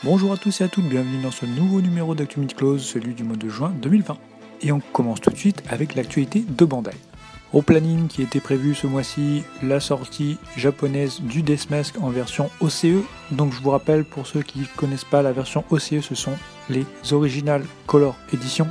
Bonjour à tous et à toutes, bienvenue dans ce nouveau numéro d'Actu Close, celui du mois de juin 2020. Et on commence tout de suite avec l'actualité de Bandai. Au planning qui était prévu ce mois-ci, la sortie japonaise du Deathmask en version OCE. Donc je vous rappelle, pour ceux qui ne connaissent pas la version OCE, ce sont les Original Color Edition.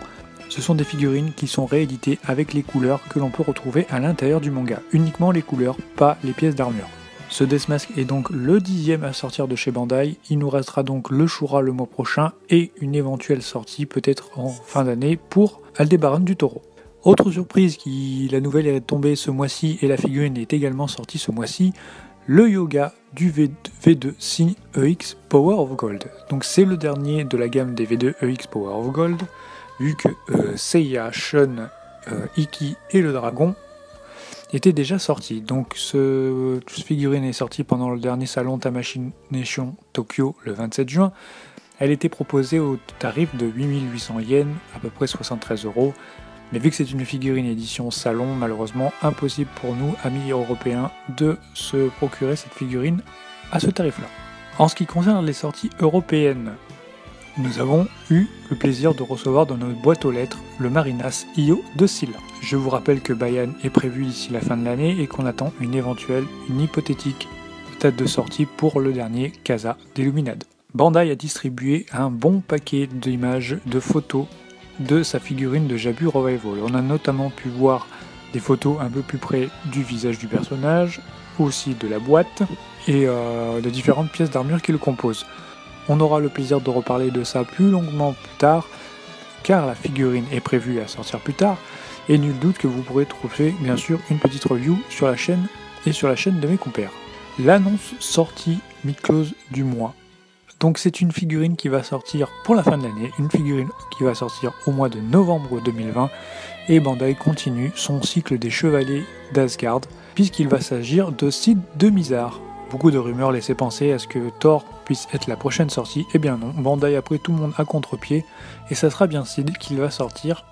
Ce sont des figurines qui sont rééditées avec les couleurs que l'on peut retrouver à l'intérieur du manga. Uniquement les couleurs, pas les pièces d'armure. Ce Deathmask est donc le 10e à sortir de chez Bandai. Il nous restera donc le Shura le mois prochain et une éventuelle sortie peut-être en fin d'année pour Aldebaran du Toro. Autre surprise, la nouvelle est tombée ce mois-ci et la figurine est également sortie ce mois-ci, le Yoga du V2 signe EX Power of Gold. Donc c'est le dernier de la gamme des V2 EX Power of Gold, vu que Seiya, Shun, Iki et le dragon était déjà sorti. Donc ce figurine est sortie pendant le dernier salon Tamashii Nation Tokyo le 27 juin. Elle était proposée au tarif de 8800 yens, à peu près 73 €. Mais vu que c'est une figurine édition salon, malheureusement impossible pour nous, amis européens, de se procurer cette figurine à ce tarif-là. En ce qui concerne les sorties européennes, nous avons eu le plaisir de recevoir dans notre boîte aux lettres le Marinas Io de Scylla. Je vous rappelle que Bayan est prévu d'ici la fin de l'année et qu'on attend une hypothétique date de sortie pour le dernier Casa d'Illuminade. Bandai a distribué un bon paquet d'images, de photos de sa figurine de Jabu Revival. On a notamment pu voir des photos un peu plus près du visage du personnage, aussi de la boîte et de différentes pièces d'armure qui le composent. On aura le plaisir de reparler de ça plus longuement plus tard, car la figurine est prévue à sortir plus tard, et nul doute que vous pourrez trouver bien sûr une petite review sur la chaîne et sur la chaîne de mes compères. L'annonce sortie mi-close du mois. Donc c'est une figurine qui va sortir pour la fin de l'année, une figurine qui va sortir au mois de novembre 2020, et Bandai continue son cycle des chevaliers d'Asgard, puisqu'il va s'agir de Sid de Mizar. Beaucoup de rumeurs laissaient penser à ce que Thor puisse être la prochaine sortie, et bien non, Bandai a pris tout le monde à contre-pied, et ça sera bien Sid qui va sortir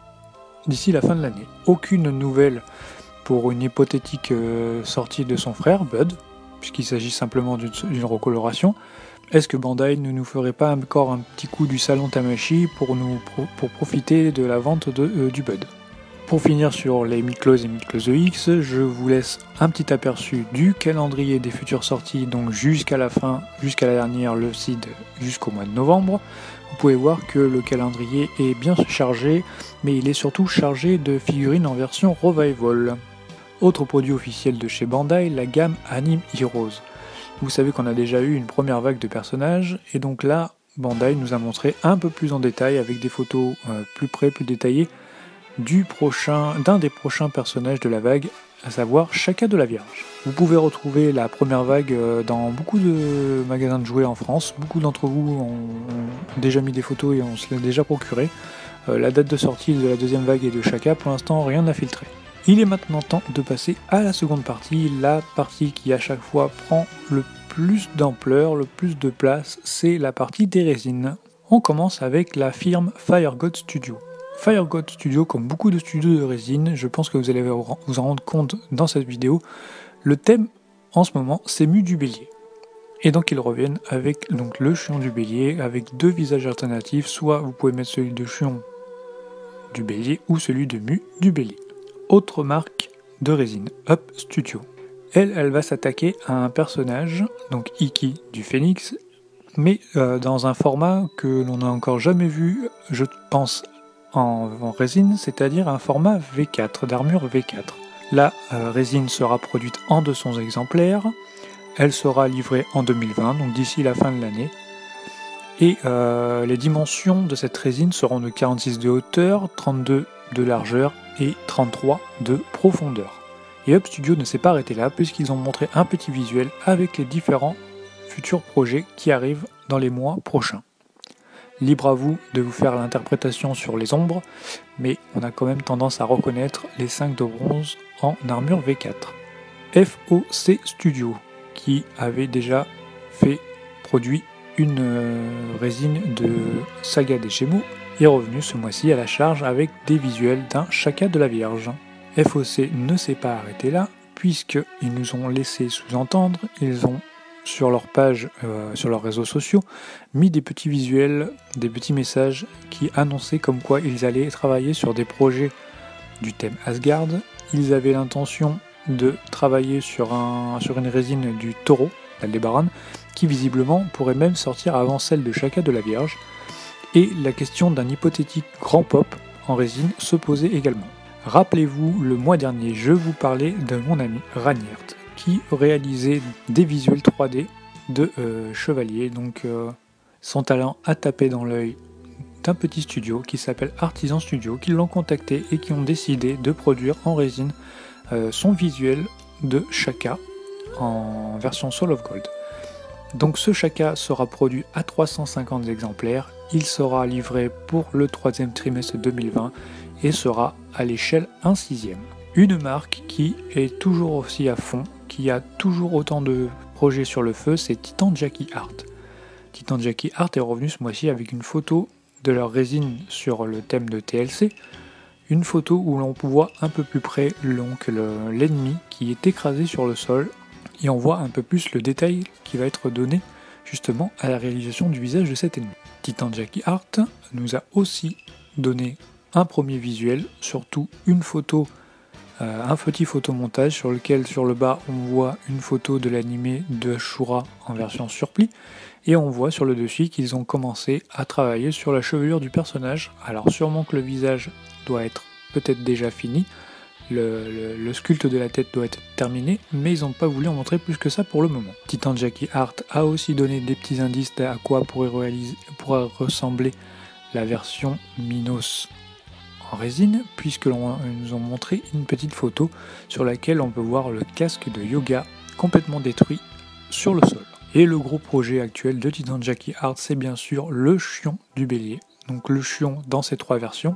d'ici la fin de l'année. Aucune nouvelle pour une hypothétique sortie de son frère, Bud, puisqu'il s'agit simplement d'une recoloration. Est-ce que Bandai ne nous ferait pas encore un petit coup du salon Tamashii pour profiter de la vente du Bud? Pour finir sur les Mid-Close et Mid-Close EX, je vous laisse un petit aperçu du calendrier des futures sorties, donc jusqu'à la dernière, le CID, jusqu'au mois de novembre. Vous pouvez voir que le calendrier est bien chargé, mais il est surtout chargé de figurines en version Revival. Autre produit officiel de chez Bandai, la gamme Anime Heroes. Vous savez qu'on a déjà eu une première vague de personnages, et donc là, Bandai nous a montré un peu plus en détail, avec des photos plus près, plus détaillées, d'un des prochains personnages de la vague, à savoir Shaka de la Vierge. Vous pouvez retrouver la première vague dans beaucoup de magasins de jouets en France. Beaucoup d'entre vous ont déjà mis des photos et on se l'a déjà procuré. La date de sortie de la deuxième vague et de Shaka, pour l'instant, rien n'a filtré. Il est maintenant temps de passer à la seconde partie, la partie qui à chaque fois prend le plus d'ampleur, le plus de place, c'est la partie des résines. On commence avec la firme Fire God Studio. Fire God Studio, comme beaucoup de studios de résine, je pense que vous allez vous en rendre compte dans cette vidéo, le thème en ce moment c'est Mu du Bélier. Et donc ils reviennent avec le Chion du Bélier, avec deux visages alternatifs, soit vous pouvez mettre celui de Chion du Bélier ou celui de Mu du Bélier. Autre marque de résine, Up Studio. Elle va s'attaquer à un personnage, donc Iki du Phénix, mais dans un format que l'on n'a encore jamais vu, je pense, en résine, c'est-à-dire un format V4, d'armure V4. La résine sera produite en 200 exemplaires, elle sera livrée en 2020, donc d'ici la fin de l'année, et les dimensions de cette résine seront de 46 de hauteur, 32 de largeur et 33 de profondeur. Et Up Studio ne s'est pas arrêté là, puisqu'ils ont montré un petit visuel avec les différents futurs projets qui arrivent dans les mois prochains. Libre à vous de vous faire l'interprétation sur les ombres, mais on a quand même tendance à reconnaître les 5 de bronze en armure V4. FOC Studio, qui avait déjà produit une résine de Saga des Gémeaux, est revenu ce mois-ci à la charge avec des visuels d'un Shaka de la Vierge. FOC ne s'est pas arrêté là, puisqu'ils nous ont laissé sous-entendre, ils ont sur leur page, sur leurs réseaux sociaux, mis des petits visuels, des petits messages qui annonçaient comme quoi ils allaient travailler sur des projets du thème Asgard. Ils avaient l'intention de travailler sur une résine du taureau, d'Aldébaran, qui visiblement pourrait même sortir avant celle de Shaka de la Vierge. Et la question d'un hypothétique grand pop en résine se posait également. Rappelez-vous, le mois dernier, je vous parlais de mon ami Raniert, qui réalisait des visuels 3D de chevaliers. Donc son talent a tapé dans l'œil d'un petit studio qui s'appelle Artisan Studio, qui l'ont contacté et qui ont décidé de produire en résine son visuel de Shaka en version Soul of Gold. Donc ce Shaka sera produit à 350 exemplaires, il sera livré pour le 3e trimestre 2020 et sera à l'échelle 1/6. Une marque qui est toujours aussi à fond, qui a toujours autant de projets sur le feu, c'est Titan Jackie Art. Titan Jackie Art est revenu ce mois-ci avec une photo de leur résine sur le thème de TLC, une photo où l'on voit un peu plus près l'ennemi qui est écrasé sur le sol, et on voit un peu plus le détail qui va être donné justement à la réalisation du visage de cet ennemi. Titan Jackie Art nous a aussi donné un premier visuel, surtout une photo, un petit photomontage sur lequel sur le bas on voit une photo de l'animé de Shura en version surplis, et on voit sur le dessus qu'ils ont commencé à travailler sur la chevelure du personnage. Alors sûrement que le visage doit être peut-être déjà fini, le sculpte de la tête doit être terminé, mais ils n'ont pas voulu en montrer plus que ça pour le moment. Titan Jackie Art a aussi donné des petits indices à quoi pourrait ressembler la version Minos en résine, puisque nous ont montré une petite photo sur laquelle on peut voir le casque de Yoga complètement détruit sur le sol. Et le gros projet actuel de Titan Jackie Art, c'est bien sûr le Chion du Bélier, donc le Chion dans ces 3 versions,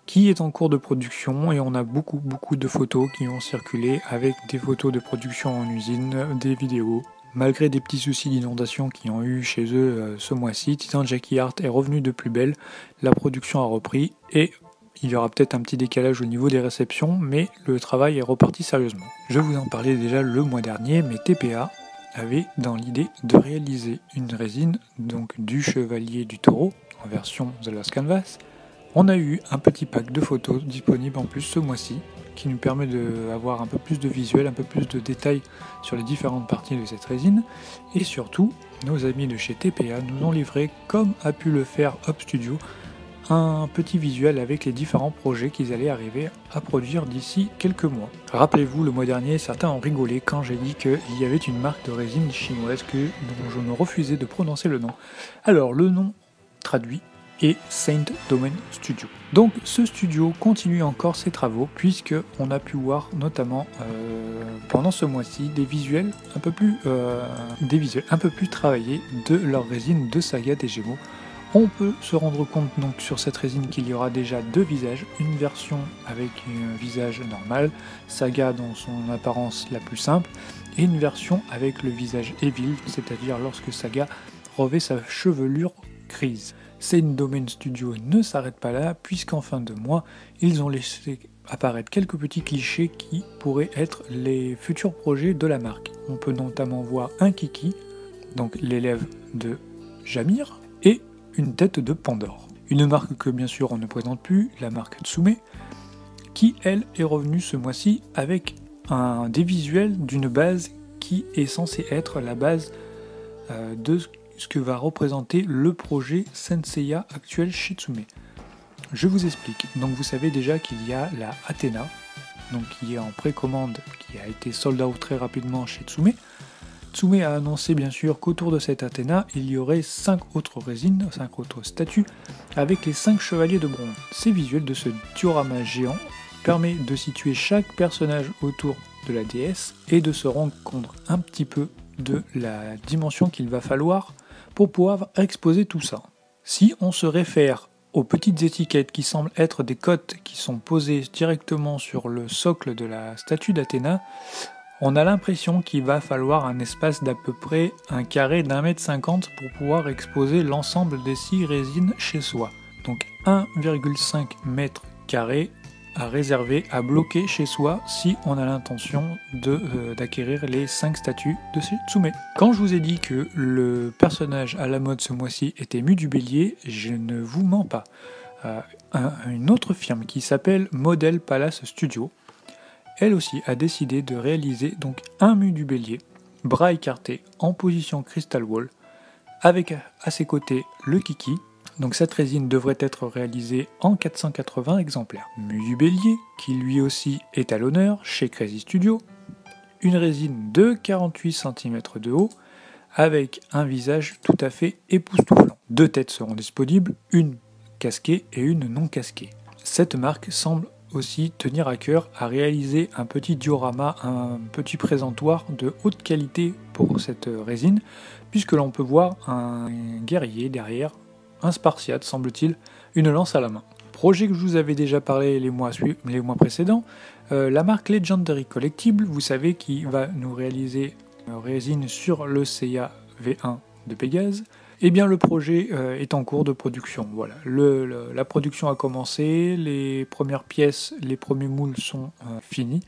qui est en cours de production, et on a beaucoup de photos qui ont circulé avec des photos de production en usine, des vidéos. Malgré des petits soucis d'inondation qu'ils ont eu chez eux ce mois-ci, Titan Jackie Art est revenu de plus belle, la production a repris et il y aura peut-être un petit décalage au niveau des réceptions, mais le travail est reparti sérieusement. Je vous en parlais déjà le mois dernier, mais TPA avait dans l'idée de réaliser une résine donc du Chevalier du Taureau en version The Lost Canvas. On a eu un petit pack de photos disponible en plus ce mois-ci, qui nous permet d'avoir un peu plus de visuel, un peu plus de détails sur les différentes parties de cette résine. Et surtout, nos amis de chez TPA nous ont livré, comme a pu le faire Up Studio, un petit visuel avec les différents projets qu'ils allaient arriver à produire d'ici quelques mois. Rappelez-vous, le mois dernier, certains ont rigolé quand j'ai dit qu'il y avait une marque de résine chinoise dont je me refusais de prononcer le nom. Alors, le nom traduit et Saint Domain Studio. Donc ce studio continue encore ses travaux, puisque on a pu voir notamment pendant ce mois-ci des visuels un peu plus travaillés de leur résine de Saga des Gémeaux. On peut se rendre compte donc sur cette résine qu'il y aura déjà 2 visages, une version avec un visage normal, Saga dans son apparence la plus simple, et une version avec le visage Evil, c'est-à-dire lorsque Saga revêt sa chevelure grise. Saint Domain Studio ne s'arrête pas là, puisqu'en fin de mois, ils ont laissé apparaître quelques petits clichés qui pourraient être les futurs projets de la marque. On peut notamment voir un Kiki, donc l'élève de Jamir, et une tête de Pandore. Une marque que bien sûr on ne présente plus, la marque Tsume, qui elle est revenue ce mois-ci avec des visuels d'une base qui est censée être la base de ce que va représenter le projet Senseiya actuel chez Tsume. Je vous explique. Donc vous savez déjà qu'il y a la Athéna, donc qui est en précommande, qui a été sold out très rapidement chez Tsume. Tsume a annoncé bien sûr qu'autour de cette Athéna, il y aurait 5 autres résines, 5 autres statues, avec les 5 chevaliers de bronze. Ces visuels de ce diorama géant permet de situer chaque personnage autour de la déesse et de se rendre compte un petit peu de la dimension qu'il va falloir pour pouvoir exposer tout ça. Si on se réfère aux petites étiquettes qui semblent être des cotes qui sont posées directement sur le socle de la statue d'Athéna, on a l'impression qu'il va falloir un espace d'à peu près un carré d'1,50 m pour pouvoir exposer l'ensemble des 6 résines chez soi. Donc 1,5 m², à réserver, à bloquer chez soi si on a l'intention d'acquérir les 5 statues de Tsume. Quand je vous ai dit que le personnage à la mode ce mois-ci était Mu du Bélier, je ne vous mens pas. Une autre firme qui s'appelle Model Palace Studio, elle aussi a décidé de réaliser donc un Mu du Bélier, bras écartés en position Crystal Wall, avec à ses côtés le Kiki. Donc cette résine devrait être réalisée en 480 exemplaires. Mu du Bélier, qui lui aussi est à l'honneur chez Crazy Studio, une résine de 48 cm de haut, avec un visage tout à fait époustouflant. 2 têtes seront disponibles, une casquée et une non casquée. Cette marque semble aussi tenir à cœur à réaliser un petit diorama, un petit présentoir de haute qualité pour cette résine, puisque l'on peut voir un guerrier derrière, un Spartiate semble-t-il, une lance à la main. Projet que je vous avais déjà parlé les mois précédents, la marque Legendary Collectible, vous savez, qui va nous réaliser une résine sur le Seiya V1 de Pégase. Eh bien, le projet est en cours de production. Voilà, la production a commencé, les premières pièces, les premiers moules sont finis,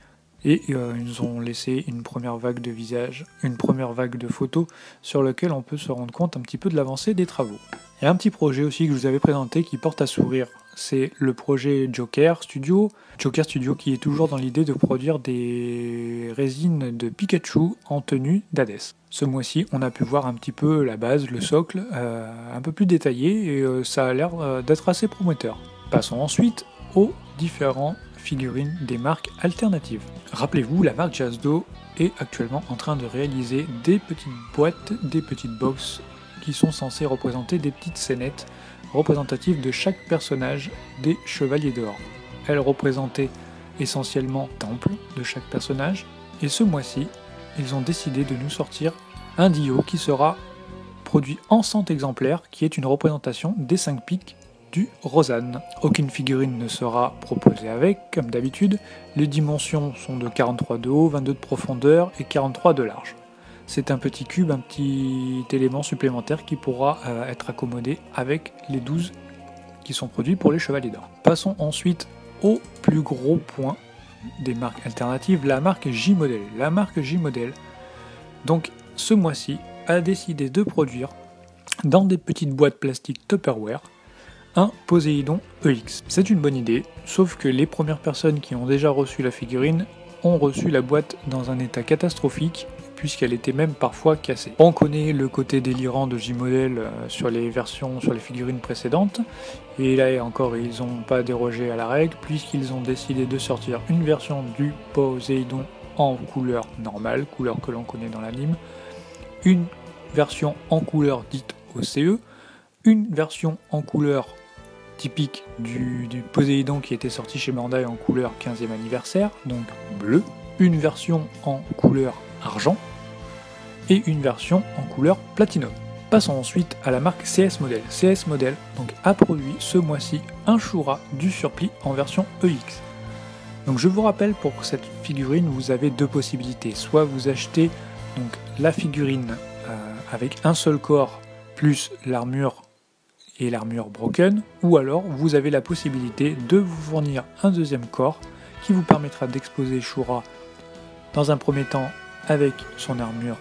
et ils nous ont laissé une première vague de visages, une première vague de photos sur lequel on peut se rendre compte un petit peu de l'avancée des travaux. Il y a un petit projet aussi que je vous avais présenté qui porte à sourire, c'est le projet Joker Studio. Joker Studio qui est toujours dans l'idée de produire des résines de Pikachu en tenue d'Hadès. Ce mois-ci, on a pu voir un petit peu la base, le socle, un peu plus détaillé, et ça a l'air d'être assez prometteur. Passons ensuite aux différents figurines des marques alternatives. Rappelez-vous, la marque Jasdo est actuellement en train de réaliser des petites boîtes, des petites boxes qui sont censées représenter des petites scénettes représentatives de chaque personnage des Chevaliers d'Or. Elles représentaient essentiellement le temple de chaque personnage, et ce mois-ci, ils ont décidé de nous sortir un Dio qui sera produit en 100 exemplaires, qui est une représentation des 5 pics du Rosanne. Aucune figurine ne sera proposée avec, comme d'habitude. Les dimensions sont de 43 de haut, 22 de profondeur et 43 de large. C'est un petit cube, un petit élément supplémentaire qui pourra être accommodé avec les 12 qui sont produits pour les Chevaliers d'Or. Passons ensuite au plus gros point des marques alternatives, la marque J-Model. La marque J-Model, donc ce mois-ci, a décidé de produire dans des petites boîtes plastiques Tupperware un Poséidon EX. C'est une bonne idée, sauf que les premières personnes qui ont déjà reçu la figurine ont reçu la boîte dans un état catastrophique, puisqu'elle était même parfois cassée. On connaît le côté délirant de J-Model sur les figurines précédentes, et là encore ils n'ont pas dérogé à la règle, puisqu'ils ont décidé de sortir une version du Poséidon en couleur normale, couleur que l'on connaît dans l'anime, une version en couleur dite OCE, une version en couleur typique du Poséidon qui était sorti chez Bandai en couleur 15e anniversaire, donc bleu, une version en couleur argent, et une version en couleur platinum. Passons ensuite à la marque CS Model. CS Model donc, a produit ce mois-ci un Shura du Surplis en version EX. Donc je vous rappelle, pour cette figurine, vous avez 2 possibilités. Soit vous achetez donc, la figurine avec un seul corps plus l'armure et l'armure broken, ou alors vous avez la possibilité de vous fournir un deuxième corps qui vous permettra d'exposer Shura dans un premier temps avec son armure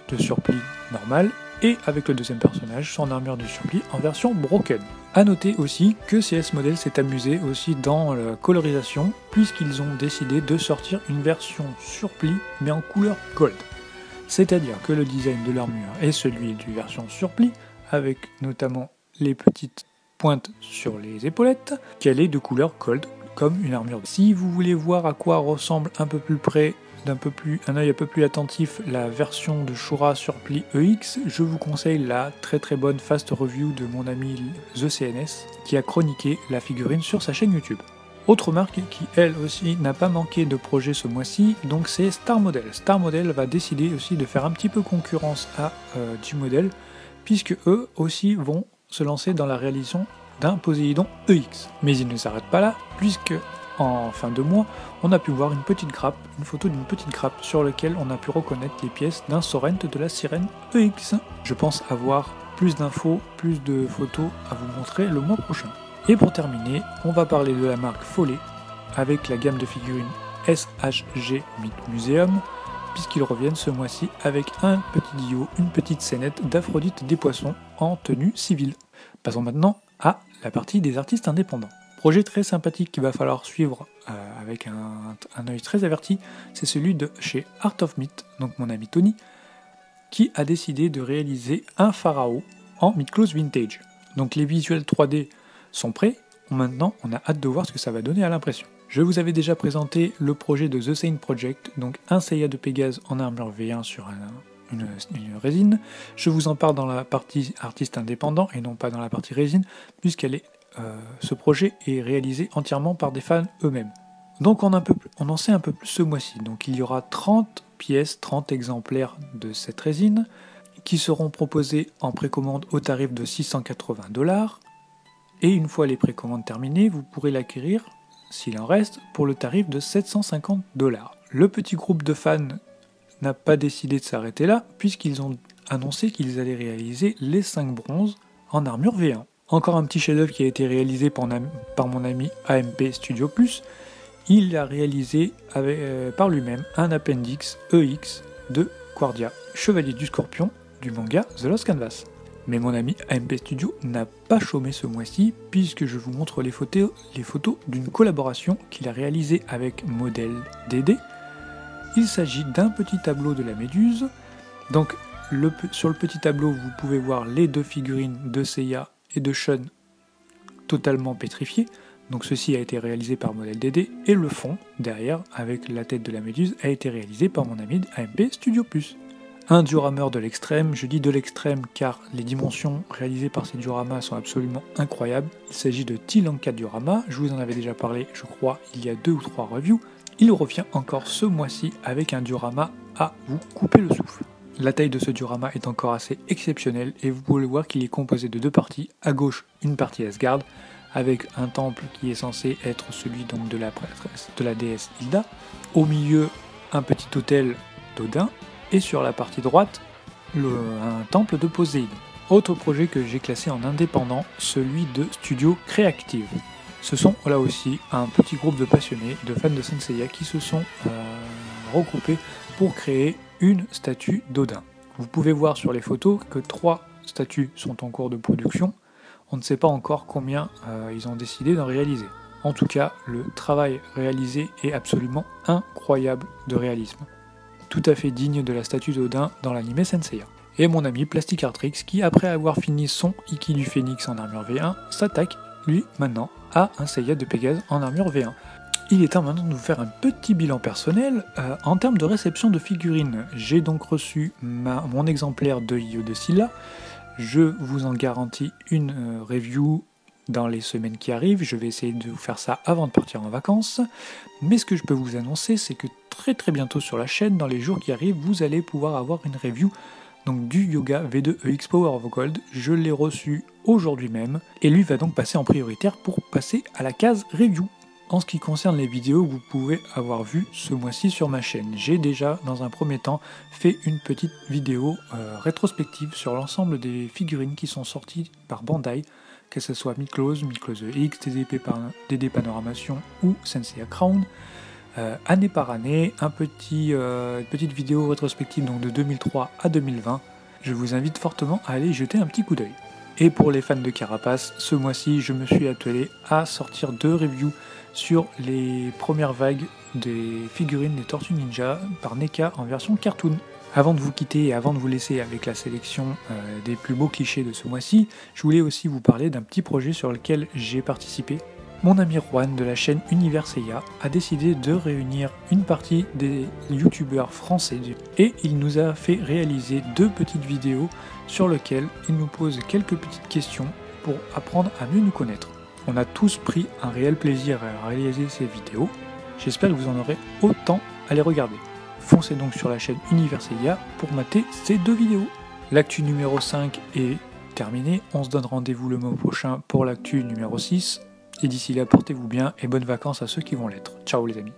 de surplis normale et avec le deuxième personnage, son armure de surplis en version broken. A noter aussi que CS Model s'est amusé aussi dans la colorisation, puisqu'ils ont décidé de sortir une version surplis mais en couleur gold. C'est-à-dire que le design de l'armure est celui du version surplis, avec notamment les petites pointes sur les épaulettes, qu'elle est de couleur gold, comme une armure. Si vous voulez voir à quoi ressemble un peu plus près, un œil un peu plus attentif, la version de Shura Surplis EX, je vous conseille la très très bonne fast review de mon ami The CNS, qui a chroniqué la figurine sur sa chaîne YouTube. Autre marque qui elle aussi n'a pas manqué de projet ce mois-ci, donc c'est Star Model. Star Model va décider aussi de faire un petit peu concurrence à J-Model, puisque eux aussi vont se lancer dans la réalisation d'un Poséidon EX. Mais ils ne s'arrêtent pas là, puisque en fin de mois, on a pu voir une photo d'une petite grappe sur laquelle on a pu reconnaître les pièces d'un Sorrent de la sirène EX. Je pense avoir plus d'infos, plus de photos à vous montrer le mois prochain. Et pour terminer, on va parler de la marque Follet, avec la gamme de figurines SHG Myth Museum, puisqu'ils reviennent ce mois-ci avec un petit Dio, une petite scénette d'Aphrodite des Poissons en tenue civile. Passons maintenant à la partie des artistes indépendants. Projet très sympathique qu'il va falloir suivre avec un œil très averti, c'est celui de chez Art of Myth, donc mon ami Tony, qui a décidé de réaliser un pharaon en Mythclose Vintage. Donc les visuels 3D sont prêts, maintenant on a hâte de voir ce que ça va donner à l'impression. Je vous avais déjà présenté le projet de The Saint Project, donc un Seiya de Pégase en armure V1 sur une résine. Je vous en parle dans la partie artiste indépendant et non pas dans la partie résine, ce projet est réalisé entièrement par des fans eux-mêmes. Donc on en sait un peu plus ce mois-ci. Donc il y aura 30 pièces, 30 exemplaires de cette résine qui seront proposés en précommande au tarif de 680$. Et une fois les précommandes terminées, vous pourrez l'acquérir, s'il en reste, pour le tarif de 750$. Le petit groupe de fans n'a pas décidé de s'arrêter là, puisqu'ils ont annoncé qu'ils allaient réaliser les 5 bronzes en armure V1. Encore un petit chef-d'œuvre qui a été réalisé par mon ami AMP Studio Plus. Il a réalisé par lui-même un appendix EX de Quardia, chevalier du Scorpion du manga The Lost Canvas. Mais mon ami AMP Studio n'a pas chômé ce mois-ci, puisque je vous montre les photos d'une collaboration qu'il a réalisée avec Model DD. Il s'agit d'un petit tableau de la Méduse. Donc sur le petit tableau, vous pouvez voir les 2 figurines de Seiya et de Shun totalement pétrifiées. Donc ceci a été réalisé par Model DD, et le fond, derrière, avec la tête de la Méduse, a été réalisé par mon ami AMP Studio Plus. Un diorameur de l'extrême, je dis de l'extrême car les dimensions réalisées par ces dioramas sont absolument incroyables. Il s'agit de T-Lanka Diorama, je vous en avais déjà parlé, je crois, il y a 2 ou 3 reviews. Il revient encore ce mois-ci avec un diorama à vous couper le souffle. La taille de ce diorama est encore assez exceptionnelle et vous pouvez voir qu'il est composé de 2 parties. À gauche, une partie Asgard, avec un temple qui est censé être celui donc de la prêtresse, de la déesse Hilda. Au milieu, un petit autel d'Odin, et sur la partie droite, un temple de Poséidon. Autre projet que j'ai classé en indépendant, celui de Studio Creative. Ce sont là aussi un petit groupe de passionnés, de fans de Saint Seiya qui se sont regroupés pour créer une statue d'Odin. Vous pouvez voir sur les photos que 3 statues sont en cours de production. On ne sait pas encore combien ils ont décidé d'en réaliser. En tout cas, le travail réalisé est absolument incroyable de réalisme. Tout à fait digne de la statue d'Odin dans l'anime Saint Seiya. Et mon ami Plastic Artrix, qui après avoir fini son Iki du Phénix en armure V1, s'attaque, lui, maintenant, à un Seiya de Pégase en armure V1. Il est temps maintenant de vous faire un petit bilan personnel en termes de réception de figurines. J'ai donc reçu mon exemplaire de Io de Scylla. Je vous en garantis une review dans les semaines qui arrivent. Je vais essayer de vous faire ça avant de partir en vacances. Mais ce que je peux vous annoncer, c'est que très bientôt sur la chaîne, dans les jours qui arrivent, vous allez pouvoir avoir une review donc du Yoga V2 EX Power of Gold. Je l'ai reçu aujourd'hui même et lui va donc passer en prioritaire pour passer à la case review. En ce qui concerne les vidéos que vous pouvez avoir vues ce mois-ci sur ma chaîne, j'ai déjà dans un premier temps fait une petite vidéo rétrospective sur l'ensemble des figurines qui sont sorties par Bandai, que ce soit Mythclose, Mythclose EX, DD Panoramation ou Senseiya Crown. Année par année, une petite vidéo rétrospective donc de 2003 à 2020. Je vous invite fortement à aller y jeter un petit coup d'œil. Et pour les fans de Carapace, ce mois-ci, je me suis attelé à sortir 2 reviews sur les premières vagues des figurines des Tortues Ninja par NECA en version cartoon. Avant de vous quitter et avant de vous laisser avec la sélection des plus beaux clichés de ce mois-ci, je voulais aussi vous parler d'un petit projet sur lequel j'ai participé. Mon ami Juan de la chaîne Univers Seiya a décidé de réunir une partie des youtubeurs français et il nous a fait réaliser 2 petites vidéos sur lesquelles il nous pose quelques petites questions pour apprendre à mieux nous connaître. On a tous pris un réel plaisir à réaliser ces vidéos. J'espère que vous en aurez autant à les regarder. Foncez donc sur la chaîne Univers Seiya pour mater ces 2 vidéos. L'actu numéro 5 est terminée. On se donne rendez-vous le mois prochain pour l'actu numéro 6. Et d'ici là, portez-vous bien et bonnes vacances à ceux qui vont l'être. Ciao les amis.